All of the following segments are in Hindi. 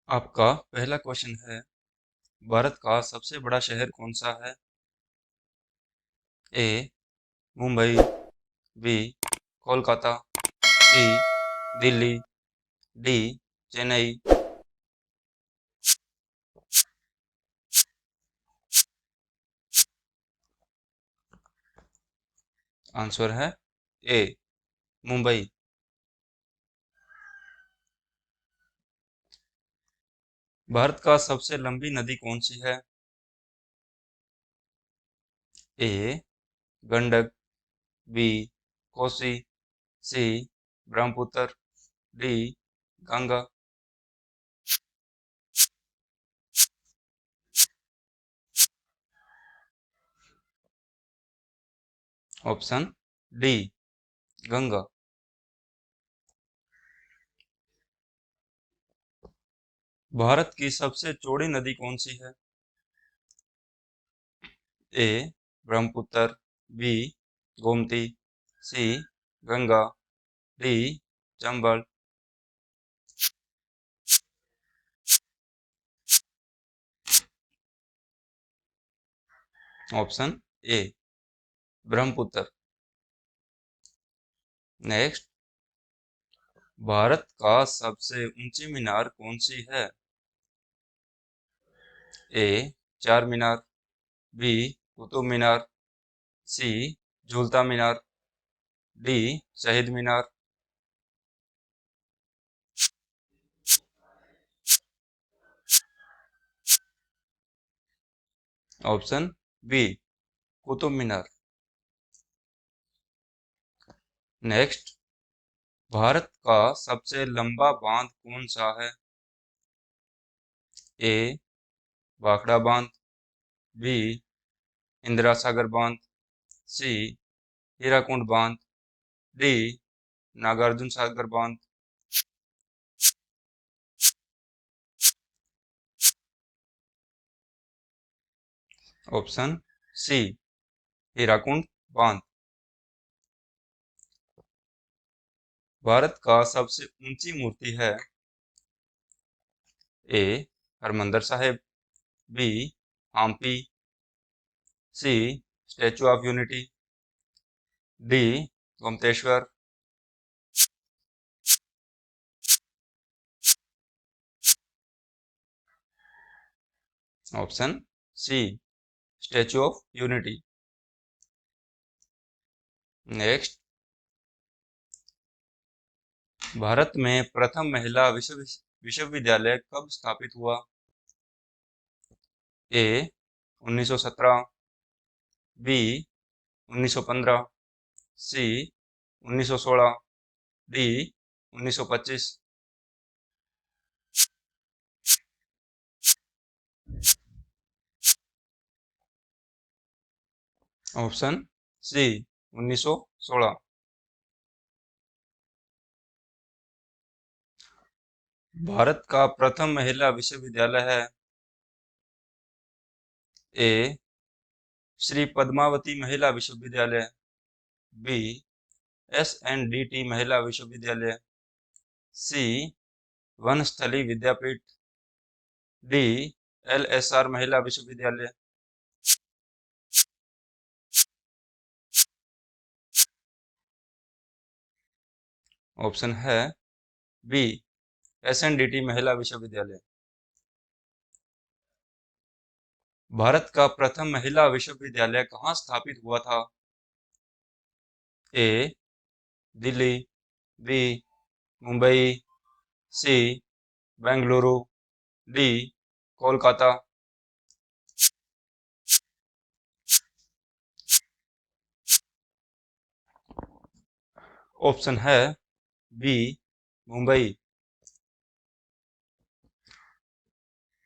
आपका पहला क्वेश्चन है, भारत का सबसे बड़ा शहर कौन सा है? ए मुंबई, बी कोलकाता, सी दिल्ली, डी चेन्नई। आंसर है ए मुंबई। भारत का सबसे लंबी नदी कौन सी है? A Gandak, B Kosi, C Brahmaputra, D Ganga. Option D Ganga. Bharat की सबसे चौड़ी नदी कौन सी है? A Brahmaputra, B Gomti, C Ganga, D Chambal. Option A Brahmaputra. Next, Bharat का सबसे ऊंची मीनार कौन सी है? ए चार मीनार, बी कुतुब मीनार, सी झूलता मीनार, डी शहीद मीनार। Option B Qutub Minar. Next, Bharat का सबसे लंबा बांध कौन सा है? ए भाखड़ा बांध, बी इंदिरा सागर बांध, सी हीराकुंड बांध, डी नागार्जुन सागर बांध। ऑप्शन सी हीराकुंड बांध। भारत का सबसे ऊंची मूर्ति है? A Harmandir Sahib, B Hampi, C Statue of Unity, D Gomateshwar. Option C Statue of Unity. Next, Bharat में प्रथम महिला विश्वविद्यालय कब स्थापित हुआ? A 1917, B 1915, C 1916, D 1925। Option C 1916। Bharat का प्रथम महिला विश्वविद्यालय है? ए श्री पद्मावती महिला विश्वविद्यालय, बी SNDT महिला विश्वविद्यालय, सी वनस्थली विद्यापीठ, डी LSR महिला विश्वविद्यालय। ऑप्शन है बी SNDT महिला विश्वविद्यालय। भारत का प्रथम महिला विश्वविद्यालय कहाँ स्थापित हुआ था? ए दिल्ली, बी मुंबई, सी बेंगलुरु, डी कोलकाता। ऑप्शन है बी मुंबई।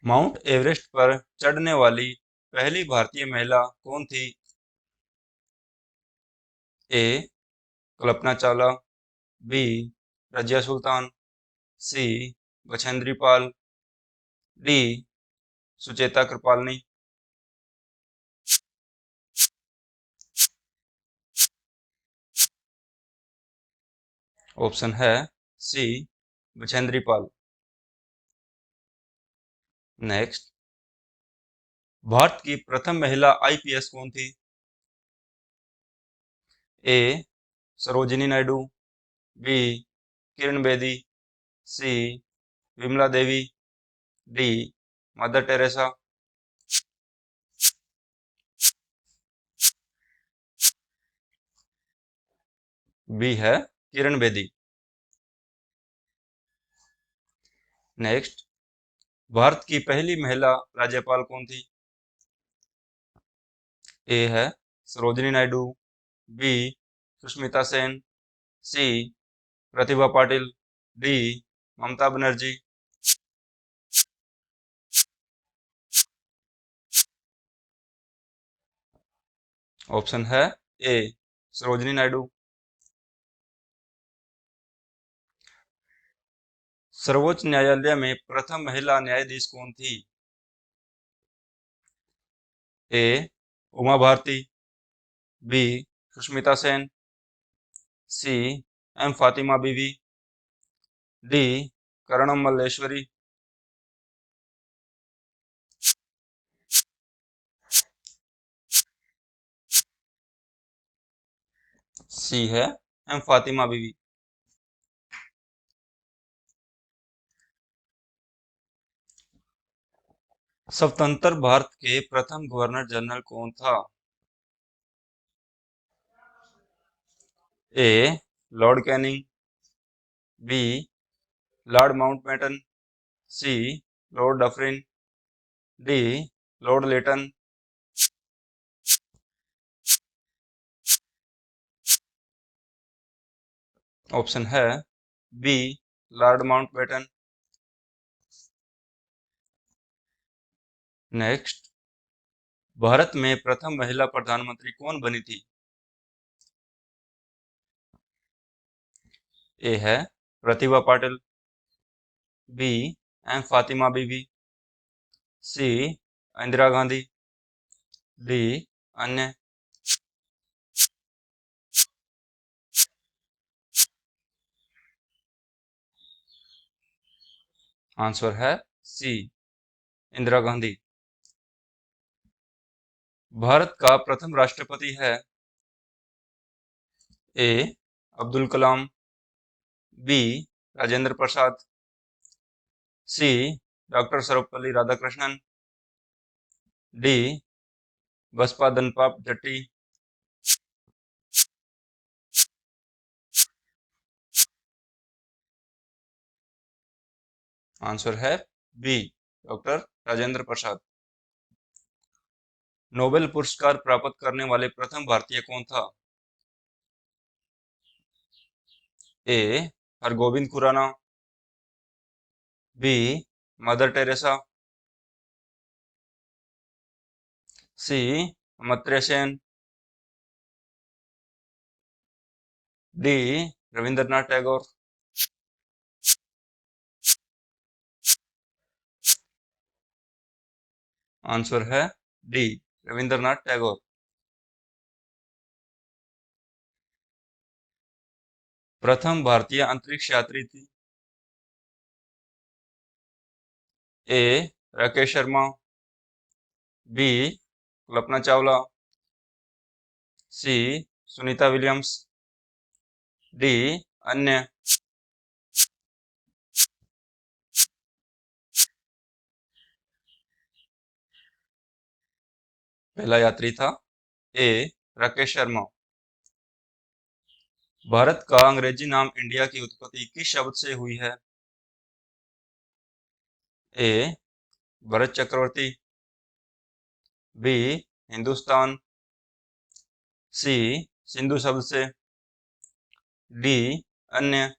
माउंट एवरेस्ट पर चढ़ने वाली पहली भारतीय महिला कौन थी? ए कल्पना चावला, बी रजिया सुल्तान, सी बछेंद्री पाल, डी सुचेता कृपालनी। ऑप्शन है सी बछेंद्री पाल। नेक्स्ट, भारत की प्रथम महिला आईपीएस कौन थी? ए सरोजिनी नायडू, बी किरण बेदी, सी Vimla Devi, D mother Teresa. B है किरण बेदी। नेक्स्ट, भारत की पहली महिला राज्यपाल कौन थी? ए है सरोजिनी नायडू, बी सुष्मिता सेन, सी प्रतिभा पाटिल, डी ममता बनर्जी। ऑप्शन है ए सरोजिनी नायडू। सर्वोच्च न्यायालय में प्रथम महिला न्यायाधीश कौन थी? A Uma Bharti, B Sushmita Sen, C M Fatima Beevi, D करणम मल्लेश्वरी। सी है एम फातिमा बीवी। स्वतंत्र भारत के प्रथम गवर्नर जनरल कौन था? A Lord Canning, B Lord Mountbatten, C Lord Dufferin, D Lord Lytton. Option है B Lord Mountbatten. Next, Bharat में प्रथम महिला प्रधानमंत्री कौन बनी थी? ए है Pratibha Patil, B M Fatima Beevi, C Indira Gandhi, D अन्य। आंसर है सी इंदिरा गांधी। भारत का प्रथम राष्ट्रपति है? A Abdul Kalam, B Rajendra Prasad, C doctor Sarvepalli Radhakrishnan, D Basappa Danappa Jatti. Answer है B doctor Rajendra Prasad. Nobel पुरस्कार प्राप्त करने वाले प्रथम भारतीय कौन था? A Hargobind Khorana, B Mother Teresa, C Amartya Sen, D Rabindranath Tagore. Answer है डी रविंद्रनाथ टैगोर। प्रथम भारतीय अंतरिक्ष यात्री थी? A Rakesh Sharma, B Kalpana Chawla, C Sunita Williams, D अन्य। पहला यात्री था ए राकेश शर्मा। भारत का अंग्रेजी नाम इंडिया की उत्पत्ति किस शब्द से हुई है? ए भरत चक्रवर्ती, बी हिंदुस्तान, सी सिंधु शब्द से, डी अन्य।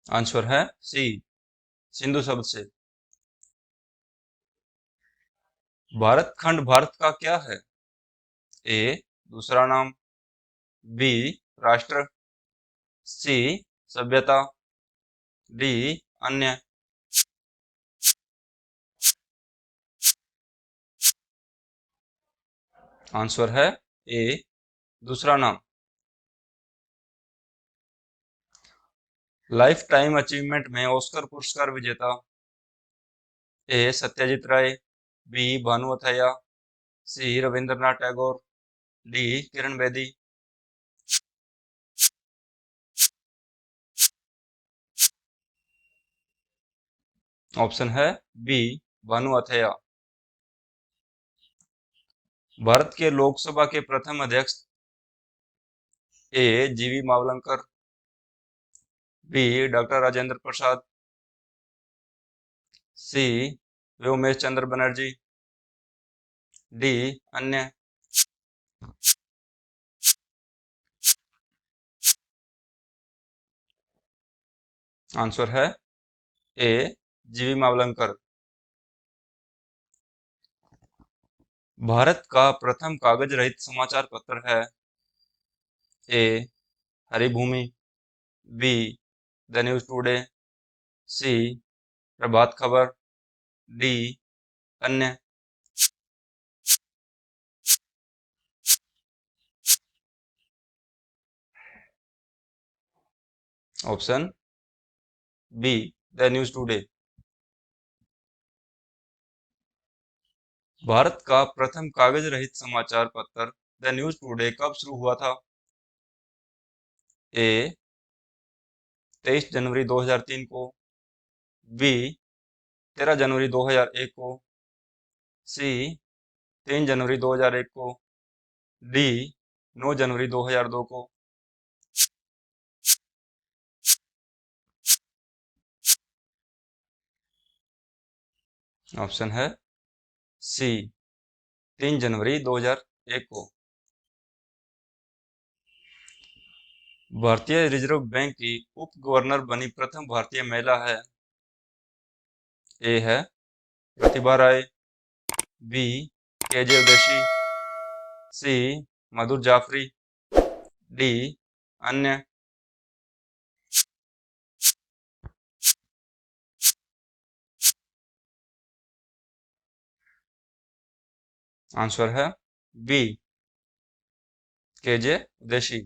आंसर है सी सिंधु शब्द से। भारत खंड भारत का क्या है? ए दूसरा नाम, बी राष्ट्र, सी सभ्यता, डी अन्य। आंसर है ए दूसरा नाम। लाइफ टाइम अचीवमेंट में ऑस्कर पुरस्कार विजेता। ए सत्यजीत राय, बी भानु अथैया, सी रविंद्रनाथ टैगोर, डी किरण बेदी। ऑप्शन है बी भानु अथैया। भारत के लोकसभा के प्रथम अध्यक्ष। ए जीवी मावलंकर, बी डॉक्टर राजेंद्र प्रसाद, सी व्योमेश चंद्र बनर्जी, डी अन्य। आंसर है ए जीवी मावलंकर। भारत का प्रथम कागज रहित समाचार पत्र है। A Haribhoomi, B the News Today, C Prabhat Khabar, D अन्य। Option B the News Today. Bharat का प्रथम कागज रहित समाचार पत्र द न्यूज टुडे कब शुरू हुआ था? ए 23 जनवरी 2003 को, बी 13 जनवरी 2001 को, सी 3 जनवरी 2001 को, डी 9 जनवरी 2002 को। ऑप्शन है सी 3 जनवरी 2001 को। भारतीय रिजर्व बैंक की उप गवर्नर बनी प्रथम भारतीय महिला है। ए है प्रतिभा राय, बी केजे उदेशी, सी मधुर जाफरी, डी अन्य। आंसर है बी केजे उदेशी।